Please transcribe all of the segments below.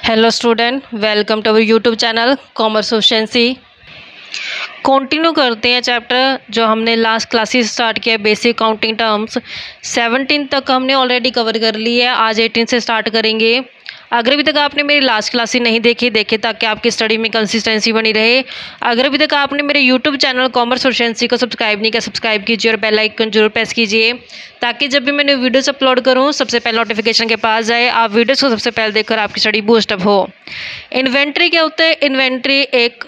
Hello student, welcome to our YouTube channel commerce efficiency. Continue करते हैं chapter जो हमने लास्ट क्लासेस स्टार्ट किया, बेसिक काउंटिंग टर्म्स। 17 तक हमने ऑलरेडी कवर कर ली है, आज 18 से स्टार्ट करेंगे। अगर अभी तक आपने मेरी लास्ट क्लासेस नहीं देखे ताकि आपकी स्टडी में कंसिस्टेंसी बनी रहे। अगर अभी तक आपने मेरे यूट्यूब चैनल कॉमर्स एफिशिएंसी को सब्सक्राइब नहीं किया, सब्सक्राइब कीजिए और बेल आइकन जरूर प्रेस कीजिए ताकि जब भी मैंने वीडियोस अपलोड करूं सबसे पहले नोटिफिकेशन के पास जाए, आप वीडियोस को सबसे पहले देखकर आपकी स्टडी बूस्टअप हो। इन्वेंट्री क्या होता है? इन्वेंट्री एक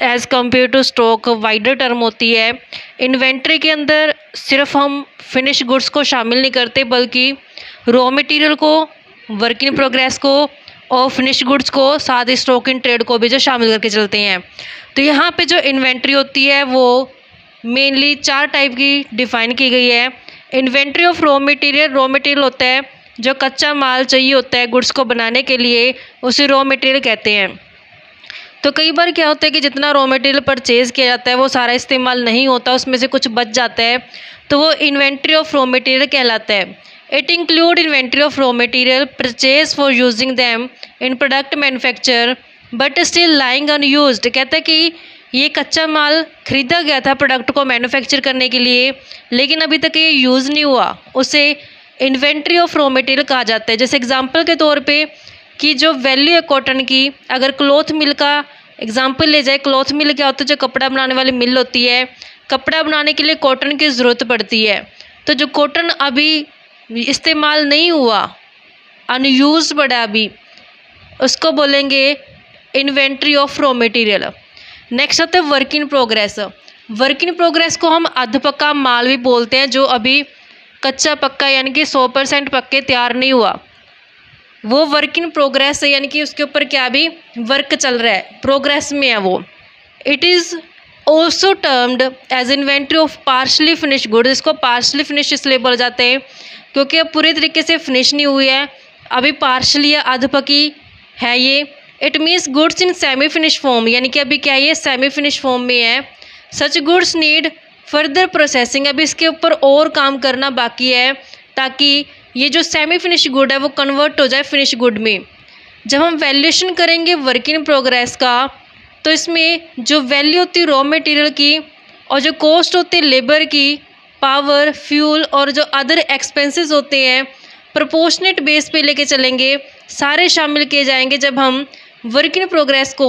as compared to stock wider term होती है। इन्वेंट्री के अंदर सिर्फ हम फिनिश गुड्स को शामिल नहीं करते बल्कि रॉ मटेरियल को, वर्क इन प्रोग्रेस को और फिनिश गुड्स को, साथ ही स्टॉक इन ट्रेड को भी जो शामिल करके चलते हैं। तो यहाँ पे जो इन्वेंट्री होती है वो मेनली 4 टाइप की डिफ़ाइन की गई है। इन्वेंट्री ऑफ रॉ मटेरियल होता है जो कच्चा माल चाहिए होता है गुड्स को बनाने के लिए, उसे रॉ मटेरियल कहते हैं। तो कई बार क्या होता है कि जितना रॉ मटेरियल परचेज़ किया जाता है वो सारा इस्तेमाल नहीं होता, उसमें से कुछ बच जाता है, तो वो इन्वेंट्री ऑफ रॉ मटेरियल कहलाता है। It include inventory of raw material purchase for using them in product manufacture but still lying unused. कहता है कि ये कच्चा माल खरीदा गया था प्रोडक्ट को मैन्युफैक्चर करने के लिए, लेकिन अभी तक ये यूज़ नहीं हुआ, उसे इन्वेंट्री ऑफ रॉ मटेरियल कहा जाता है। जैसे एग्जांपल के तौर पे कि जो वैल्यू है कॉटन की, अगर क्लॉथ मिल का एग्जांपल ले जाए, क्लॉथ मिल क्या होता है? जो कपड़ा बनाने वाली मिल होती है, कपड़ा बनाने के लिए कॉटन की ज़रूरत पड़ती है। तो जो कॉटन अभी इस्तेमाल नहीं हुआ, अनयूज पड़ा अभी, उसको बोलेंगे inventory of raw material. Next आता है work in progress. Work in progress को हम अध पक्का माल भी बोलते हैं, जो अभी कच्चा पक्का यानी कि 100% पक्के तैयार नहीं हुआ, वो वर्क इन प्रोग्रेस है, यानी कि उसके ऊपर क्या भी वर्क चल रहा है, प्रोग्रेस में है वो। It is also termed as inventory of partially finish goods. इसको पार्शली फिनिश इसलिए बोला जाता है क्योंकि अब पूरे तरीके से फिनिश नहीं हुई है, अभी पार्शली या अध पकी है ये। It means goods in semi finish form, यानी कि अभी क्या ये सेमी फिनिश फॉर्म में है। Such goods need further processing, अभी इसके ऊपर और काम करना बाकी है ताकि ये जो सेमी फिनिश गुड है वो कन्वर्ट हो जाए फिनिश गुड में। जब हम वैल्यूएशन करेंगे वर्क इन प्रोग्रेस का, तो इसमें जो वैल्यू होती है रॉ मटेरियल की और जो कॉस्ट होती है लेबर की, पावर, फ्यूल और जो अदर एक्सपेंसेस होते हैं, प्रोपोर्शनेट बेस पे लेके चलेंगे, सारे शामिल किए जाएंगे जब हम वर्क इन प्रोग्रेस को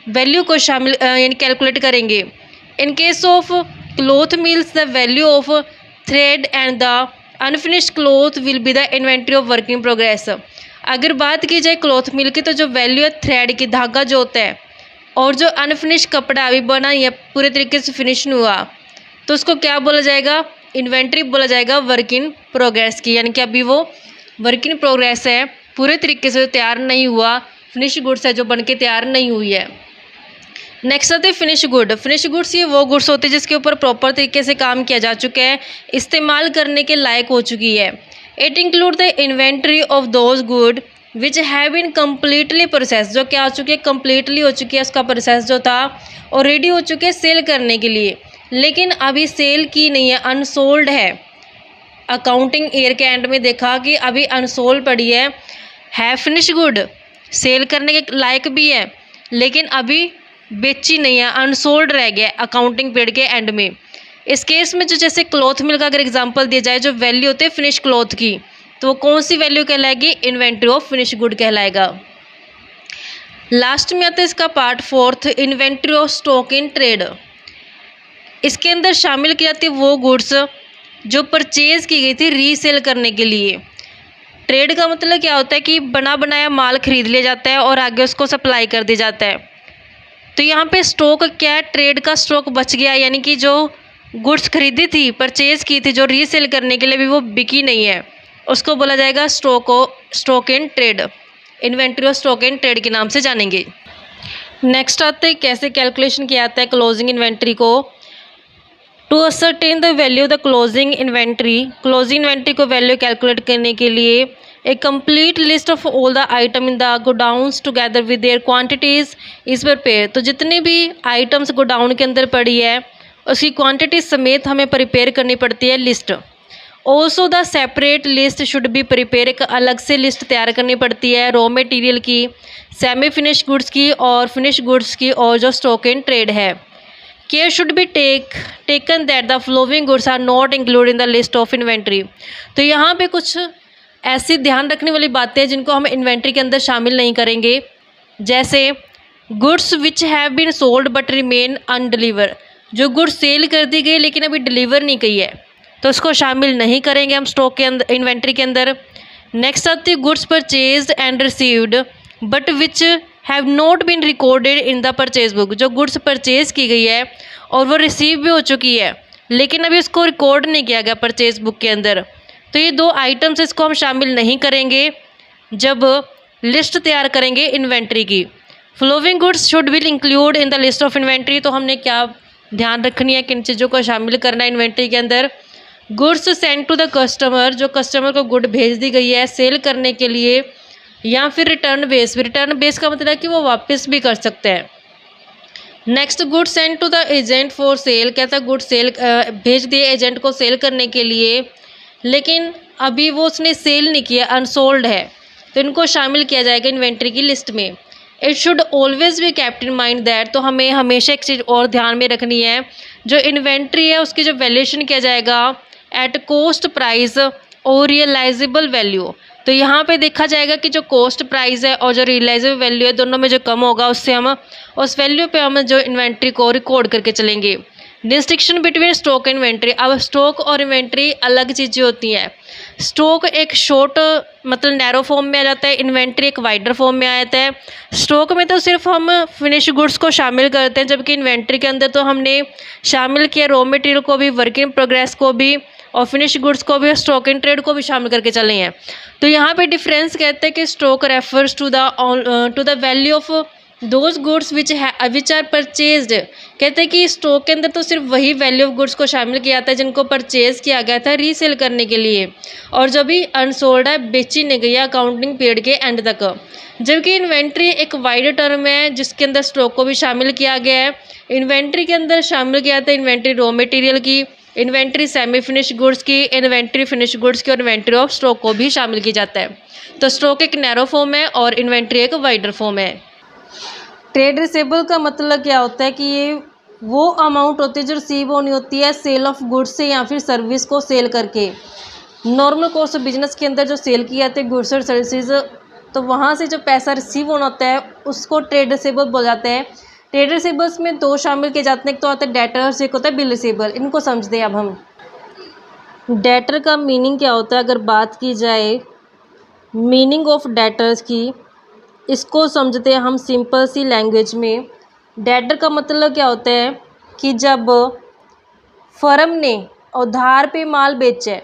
वैल्यू को शामिल यानी कैलकुलेट करेंगे। In case of cloth mills the value of thread and the unfinished cloth will be the inventory of work in progress. अगर बात की जाए क्लॉथ मिल की, तो जो वैल्यू है थ्रेड की, धागा जो होता है, और जो अनफिनिश कपड़ा अभी बना या पूरे तरीके से फिनिश नहीं हुआ, तो उसको क्या बोला जाएगा? इन्वेंट्री बोला जाएगा वर्क इन प्रोग्रेस की, यानी कि अभी वो वर्क इन प्रोग्रेस है, पूरे तरीके से तैयार नहीं हुआ, फिनिश गुड्स है जो बनके तैयार नहीं हुई है। नेक्स्ट आते हैं फिनिश गुड। फिनिश गुड्स ये वो गुड्स होते हैं जिसके ऊपर प्रॉपर तरीके से काम किया जा चुका है, इस्तेमाल करने के लायक हो चुकी है। It include the inventory of those good which have been completely process, जो क्या हो चुकी है? कम्प्लीटली हो चुकी है, उसका प्रोसेस जो था और रेडी हो चुके हैं सेल करने के लिए, लेकिन अभी सेल की नहीं है, अनसोल्ड है। अकाउंटिंग ईयर के एंड में देखा कि अभी अनसोल्ड पड़ी है फिनिश गुड, सेल करने के लायक भी है लेकिन अभी बेची नहीं है, अनसोल्ड रह गया अकाउंटिंग पीरियड के एंड में। इस केस में जो जैसे क्लॉथ मिल का अगर एग्जांपल दिया जाए, जो वैल्यू होती है फिनिश क्लॉथ की, तो वो कौन सी वैल्यू कहलाएगी? इन्वेंट्री ऑफ फिनिश गुड कहलाएगा। लास्ट में आता है इसका part 4, inventory of stock in trade. इसके अंदर शामिल की जाती है वो गुड्स जो परचेज की गई थी रीसेल करने के लिए। ट्रेड का मतलब क्या होता है कि बना बनाया माल खरीद लिया जाता है और आगे उसको सप्लाई कर दिया जाता है। तो यहाँ पे स्टॉक क्या है? ट्रेड का स्टॉक बच गया, यानी कि जो गुड्स खरीदी थी, परचेज की थी, जो रीसेल करने के लिए भी वो बिकी नहीं है, उसको बोला जाएगा stock in trade. Inventory of stock in trade के नाम से जानेंगे। नेक्स्ट आते हैं कैसे कैलकुलेशन किया जाता है क्लोजिंग इन्वेंट्री को। To ascertain the value of the closing inventory को वैल्यू कैलकुलेट करने के लिए a complete list of all the item in the godowns together with their quantities is prepare. तो जितनी भी आइटम्स गोडाउन के अंदर पड़ी है उसकी क्वांटिटी समेत हमें प्रिपेयर करनी पड़ती है list, also the separate list should be prepare, एक अलग से लिस्ट तैयार करनी पड़ती है रॉ मटेरियल की, सेमी फिनिश गुड्स की और फिनिश गुड्स की, और जो स्टॉक इन ट्रेड है। Care should be taken that the flowing goods are not include in the list of inventory. तो यहाँ पे कुछ ऐसी ध्यान रखने वाली बातें हैं जिनको हम इन्वेंट्री के अंदर शामिल नहीं करेंगे, जैसे goods which have been sold but remain undeliver, जो गुड्स सेल कर दी गई लेकिन अभी डिलीवर नहीं की है, तो उसको शामिल नहीं करेंगे हम स्टॉक के अंदर, इन्वेंट्री के अंदर। नेक्स्ट आती है goods purchased and received but which have not been recorded in the purchase book, जो गुड्स परचेज की गई है और वो रिसीव भी हो चुकी है लेकिन अभी उसको रिकॉर्ड नहीं किया गया परचेज बुक के अंदर, तो ये दो आइटम्स इसको हम शामिल नहीं करेंगे जब लिस्ट तैयार करेंगे इन्वेंट्री की। Flowing goods should be include in the list of inventory, तो हमने क्या ध्यान रखनी है, किन चीज़ों को शामिल करना है इन्वेंट्री के अंदर। Goods send to the customer, जो कस्टमर को गुड भेज दी गई है सेल करने के लिए, या फिर रिटर्न बेस का मतलब है कि वो वापस भी कर सकते हैं। Next good send to the agent for sale, कहता है गुड सेल भेज दिए एजेंट को सेल करने के लिए, लेकिन अभी वो उसने सेल नहीं किया, अनसोल्ड है, तो इनको शामिल किया जाएगा इन्वेंट्री की लिस्ट में। It should always be kept in mind that, तो हमें हमेशा एक चीज़ और ध्यान में रखनी है, जो इन्वेंट्री है उसकी जो वैल्यूएशन किया जाएगा एट कॉस्ट प्राइस और रियलाइजेबल वैल्यू, तो यहाँ पे देखा जाएगा कि जो कॉस्ट प्राइस है और जो रियलाइजेबल वैल्यू है दोनों में जो कम होगा उससे हम उस वैल्यू पे हम जो इन्वेंट्री को रिकॉर्ड करके चलेंगे। डिस्टिंक्शन बिटवीन स्टॉक इन्वेंट्री, अब स्टॉक और इन्वेंट्री अलग चीज़ें होती हैं। स्टॉक एक शॉर्ट मतलब नैरो फॉर्म में आ जाता है, इन्वेंट्री एक वाइडर फॉर्म में आ जाता है। स्टॉक में तो सिर्फ हम फिनिश गुड्स को शामिल करते हैं, जबकि इन्वेंट्री के अंदर तो हमने शामिल किया रॉ मटेरियल को भी, वर्क इन प्रोग्रेस को भी और फिनिश गुड्स को भी, स्टॉक इन ट्रेड को भी शामिल करके चले हैं। तो यहाँ पे डिफरेंस कहते हैं कि stock refers to the value of those goods which are purchased, कहते हैं कि स्टॉक के अंदर तो सिर्फ वही वैल्यू ऑफ गुड्स को शामिल किया जाता है जिनको परचेज किया गया था रीसेल करने के लिए, और जो भी अनसोल्ड है बेची नहीं गई है अकाउंटिंग पीरियड के एंड तक। जबकि इन्वेंट्री एक वाइड टर्म है जिसके अंदर स्टॉक को भी शामिल किया गया है। इन्वेंट्री के अंदर शामिल किया जाता है इन्वेंट्री रॉ मटेरियल की, इन्वेंट्री सेमी फिनिश गुड्स की, इन्वेंट्री फिनिश गुड्स की और इन्वेंट्री ऑफ स्टॉक को भी शामिल किया जाता है। तो स्टॉक एक नैरो फॉर्म है और इन्वेंट्री एक वाइडर फॉर्म है। ट्रेड रिसेबल का मतलब क्या होता है कि ये वो अमाउंट होती है जो रिसीव होनी होती है सेल ऑफ गुड्स से या फिर सर्विस को सेल करके। नॉर्मल कोर्स ऑफ बिजनेस के अंदर जो सेल किया जाता है गुड्स और सर्विसेज, तो वहाँ से जो पैसा रिसीव होना होता है उसको ट्रेड रिसेबल बोल जाते हैं। ट्रेड रिसेबल्स में दो शामिल किए जाते हैं, एक तो होता है डेटर्स, एक होता है बिल रिसेबल। इनको समझते हैं अब हम। डेटर का मीनिंग क्या होता है, अगर बात की जाए मीनिंग ऑफ डेटर्स की, इसको समझते हैं हम सिंपल सी लैंग्वेज में। डेटर का मतलब क्या होता है कि जब फर्म ने उधार पे माल बेचा है,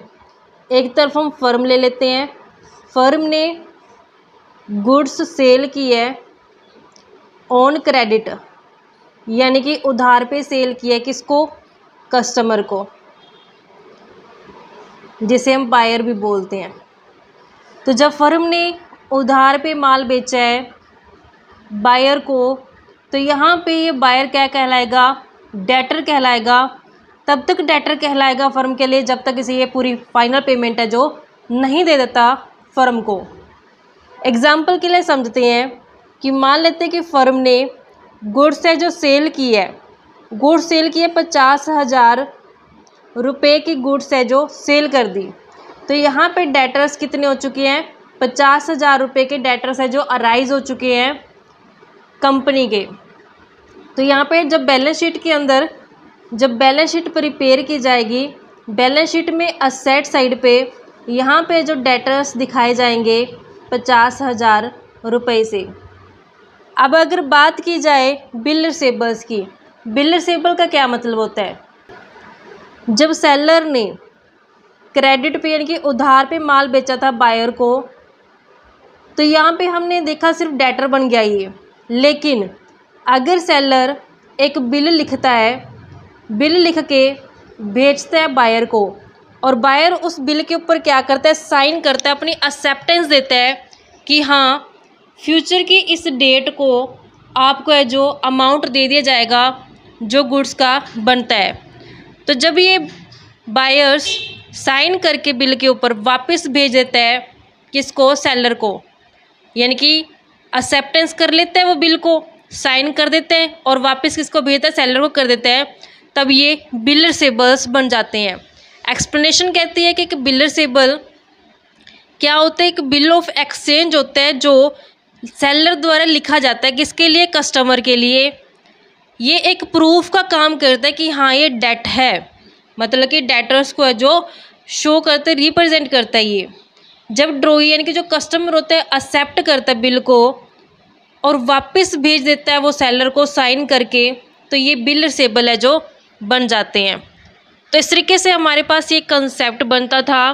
एक तरफ हम फर्म ले लेते हैं, फर्म ने गुड्स सेल की है ऑन क्रेडिट, यानी कि उधार पे सेल किया है किसको, कस्टमर को, जिसे हम बायर भी बोलते हैं। तो जब फर्म ने उधार पे माल बेचा है बायर को, तो यहाँ पे ये बायर क्या कहलाएगा, डेटर कहलाएगा। तब तक डेटर कहलाएगा फर्म के लिए जब तक इसे ये पूरी फाइनल पेमेंट है जो नहीं दे देता फर्म को। एग्जाम्पल के लिए समझते हैं कि मान लेते हैं कि फर्म ने गुड्स है जो सेल की है, गुड्स सेल की है 50,000 रुपये की गुड्स है जो सेल कर दी। तो यहाँ पे डेटर्स कितने हो चुके हैं, 50,000 रुपये के डेटर्स है जो अराइज हो चुके हैं कंपनी के। तो यहाँ पे जब बैलेंस शीट के अंदर जब बैलेंस शीट प्रिपेयर की जाएगी, बैलेंस शीट में असेट साइड पे यहाँ पे जो डेटर्स दिखाए जाएंगे 50,000 रुपये से। अब अगर बात की जाए बिल रिसेबल्स की, बिल रिसेबल का क्या मतलब होता है, जब सेलर ने क्रेडिट पे यानी कि उधार पे माल बेचा था बायर को, तो यहाँ पे हमने देखा सिर्फ डेटर बन गया ये। लेकिन अगर सेलर एक बिल लिखता है, बिल लिख के भेजता है बायर को, और बायर उस बिल के ऊपर क्या करता है, साइन करता है, अपनी एक्सेप्टेंस देता है कि हाँ फ्यूचर की इस डेट को आपको है जो अमाउंट दे दिया जाएगा जो गुड्स का बनता है। तो जब ये बायर्स साइन करके बिल के ऊपर वापस भेज देता है किसको, सेलर को, यानी कि एक्सेप्टेंस कर लेता है वो बिल को, साइन कर देते हैं और वापस किसको भेजता है, सेलर को कर देता है, तब ये बिल रिसीवेबल्स बन जाते हैं। एक्सप्लेनेशन कहती है कि एक बिल रिसीवेबल क्या होता है, एक बिल ऑफ एक्सचेंज होता है जो सेलर द्वारा लिखा जाता है किसके लिए, कस्टमर के लिए। ये एक प्रूफ का काम करता है कि हाँ ये डेट है, मतलब कि डेटर्स को है जो शो करते, रिप्रेजेंट करता है। ये जब ड्रॉई यानी कि जो कस्टमर होता है एक्सेप्ट करता है बिल को और वापस भेज देता है वो सेलर को साइन करके, तो ये बिल रिसीवेबल है जो बन जाते हैं। तो इस तरीके से हमारे पास ये कंसेप्ट बनता था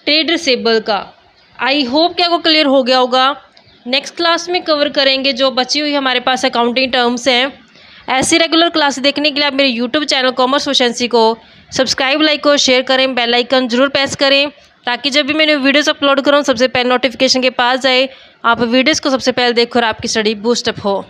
ट्रेड रिसीवेबल का। आई होप कि आपको क्लियर हो गया होगा। नेक्स्ट क्लास में कवर करेंगे जो बची हुई हमारे पास अकाउंटिंग टर्म्स हैं। ऐसी रेगुलर क्लास देखने के लिए आप मेरे यूट्यूब चैनल कॉमर्स एफिशिएंसी को सब्सक्राइब, लाइक और शेयर करें, बेल आइकन जरूर प्रेस करें ताकि जब भी मैंने वीडियोस अपलोड करूँ सबसे पहले नोटिफिकेशन के पास जाए, आप वीडियोस को सबसे पहले देखो और आपकी स्टडी बूस्टअप हो।